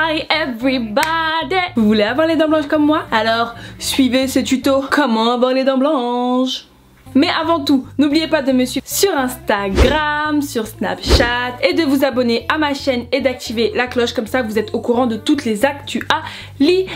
Hi everybody! Vous voulez avoir les dents blanches comme moi? Alors suivez ce tuto. Comment avoir les dents blanches? Mais avant tout, n'oubliez pas de me suivre sur Instagram, sur Snapchat et de vous abonner à ma chaîne et d'activer la cloche, comme ça vous êtes au courant de toutes les actualités.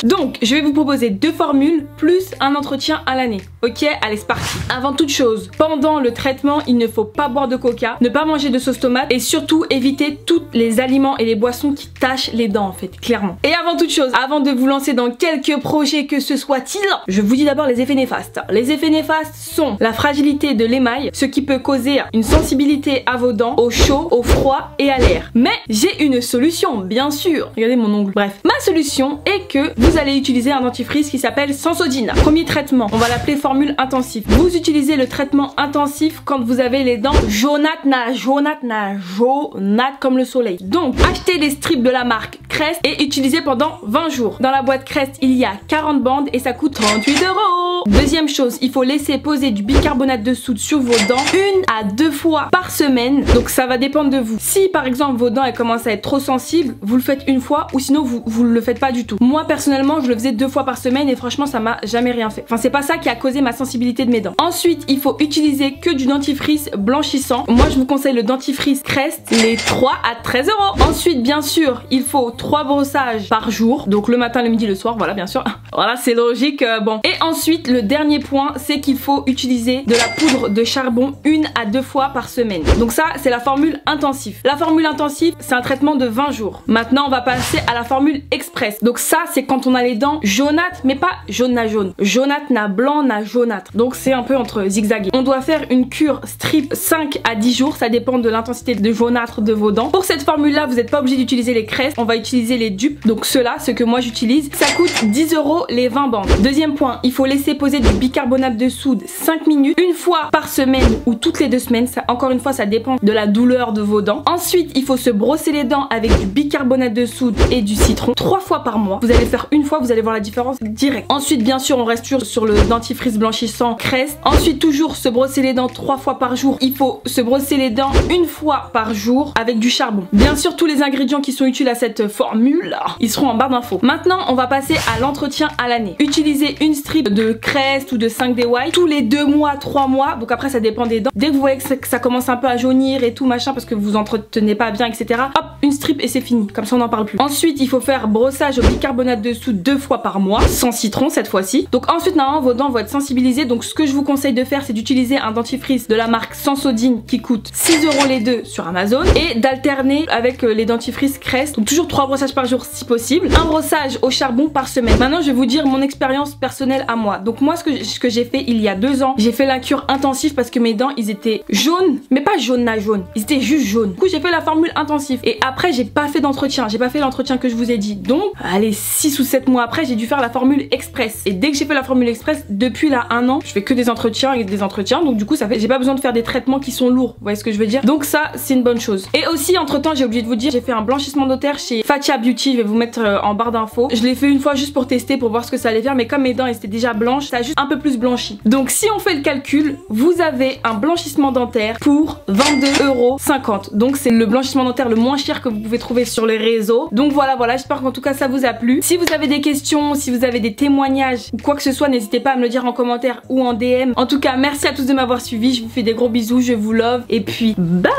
Donc, je vais vous proposer 2 formules plus un entretien à l'année. Ok, allez c'est parti. Avant toute chose, pendant le traitement, il ne faut pas boire de coca, ne pas manger de sauce tomate et surtout éviter tous les aliments et les boissons qui tachent les dents en fait, clairement. Et avant toute chose, avant de vous lancer dans quelques projets que ce soit-il, je vous dis d'abord les effets néfastes. Les effets néfastes sont la fragilité de l'émail, ce qui peut causer une sensibilité à vos dents, au chaud, au froid et à l'air. Mais j'ai une solution, bien sûr. Regardez mon ongle. Bref, ma solution est que vous allez utiliser un dentifrice qui s'appelle Sensodyne. Premier traitement, on va l'appeler formule intensive. Vous utilisez le traitement intensif quand vous avez les dents jaunâtres comme le soleil. Donc, achetez les strips de la marque Crest et utilisez pendant 20 jours. Dans la boîte Crest, il y a 40 bandes et ça coûte 38 €. Deuxième chose, il faut laisser poser du bicarbonate de soude sur vos dents 1 à 2 fois par semaine. Donc ça va dépendre de vous. Si par exemple vos dents elles commencent à être trop sensibles, vous le faites une fois ou sinon vous le faites pas du tout. Moi personnellement je le faisais 2 fois par semaine et franchement ça m'a jamais rien fait. Enfin c'est pas ça qui a causé ma sensibilité de mes dents. Ensuite il faut utiliser que du dentifrice blanchissant. Moi je vous conseille le dentifrice Crest, les 3 à 13 €. Ensuite bien sûr il faut 3 brossages par jour. Donc le matin, le midi, le soir, voilà bien sûr. Voilà c'est logique, bon. Et ensuite le dernier point c'est qu'il faut utiliser de la poudre de charbon 1 à 2 fois par semaine. Donc ça c'est la formule intensive. La formule intensive c'est un traitement de 20 jours. Maintenant on va passer à la formule express. Donc ça c'est quand on a les dents jaunâtres mais pas jaune na jaune. Jaunâtre na blanc na jaunâtre. Donc c'est un peu entre zigzag. On doit faire une cure strip 5 à 10 jours. Ça dépend de l'intensité de jaunâtre de vos dents. Pour cette formule là vous n'êtes pas obligé d'utiliser les Crest. On va utiliser les dupes. Donc ceux-là, ce que moi j'utilise, ça coûte 10 € les 20 bandes. Deuxième point, il faut laisser poser du bicarbonate de soude 5 minutes, une fois par semaine ou toutes les 2 semaines. Ça, encore une fois, ça dépend de la douleur de vos dents. Ensuite, il faut se brosser les dents avec du bicarbonate de soude et du citron 3 fois par mois. Vous allez faire une fois, vous allez voir la différence direct. Ensuite, bien sûr, on reste sur le dentifrice blanchissant Crest. Ensuite, toujours se brosser les dents 3 fois par jour. Il faut se brosser les dents une fois par jour avec du charbon. Bien sûr, tous les ingrédients qui sont utiles à cette formule, ils seront en barre d'infos. Maintenant, on va passer à l'entretien à l'année. Utilisez une strip de Crest ou de 5D White tous les 2 mois, 3 mois. Donc après, ça dépend des dents. Dès que vous voyez que ça commence un peu à jaunir et tout machin parce que vous entretenez pas bien, etc. Hop, une strip et c'est fini. Comme ça, on n'en parle plus. Ensuite, il faut faire brossage au bicarbonate de soude 2 fois par mois, sans citron cette fois-ci. Donc ensuite, normalement, vos dents vont être sensibilisées. Donc ce que je vous conseille de faire, c'est d'utiliser un dentifrice de la marque Sensodyne qui coûte 6 € les 2 sur Amazon et d'alterner avec les dentifrices Crest. Donc toujours 3 brossages par jour si possible. Un brossage au charbon par semaine. Maintenant, je vais vous dire mon expérience personnelle à moi. Donc moi, ce que j'ai fait il y a 2 ans, j'ai fait la cure intensive parce que mes dents, ils étaient jaunes, mais pas jaune na jaune. Ils étaient juste jaunes. Du coup, j'ai fait la formule intensive. Et après, j'ai pas fait d'entretien. J'ai pas fait l'entretien que je vous ai dit. Donc, allez, 6 ou 7 mois après, j'ai dû faire la formule express. Et dès que j'ai fait la formule express, depuis là 1 an, je fais que des entretiens et des entretiens. Donc du coup, ça fait, j'ai pas besoin de faire des traitements qui sont lourds. Vous voyez ce que je veux dire? Donc ça, c'est une bonne chose. Et aussi, entre temps, j'ai oublié de vous dire, j'ai fait un blanchissement dentaire chez Fatia Beauty. Je vais vous mettre en barre d'infos. Je l'ai fait une fois juste pour tester, pour voir ce que ça allait faire. Mais comme mes dents étaient déjà blanches, ça a juste un peu plus blanchi. Donc si on fait le calcul, vous avez un blanchissement dentaire pour 22,50 €. Donc c'est le blanchissement dentaire le moins cher que vous pouvez trouver sur les réseaux. Donc voilà, j'espère qu'en tout cas ça vous a plu. Si vous avez des questions, si vous avez des témoignages ou quoi que ce soit, n'hésitez pas à me le dire en commentaire ou en DM. En tout cas, merci à tous de m'avoir suivi. Je vous fais des gros bisous, je vous love. Et puis bye.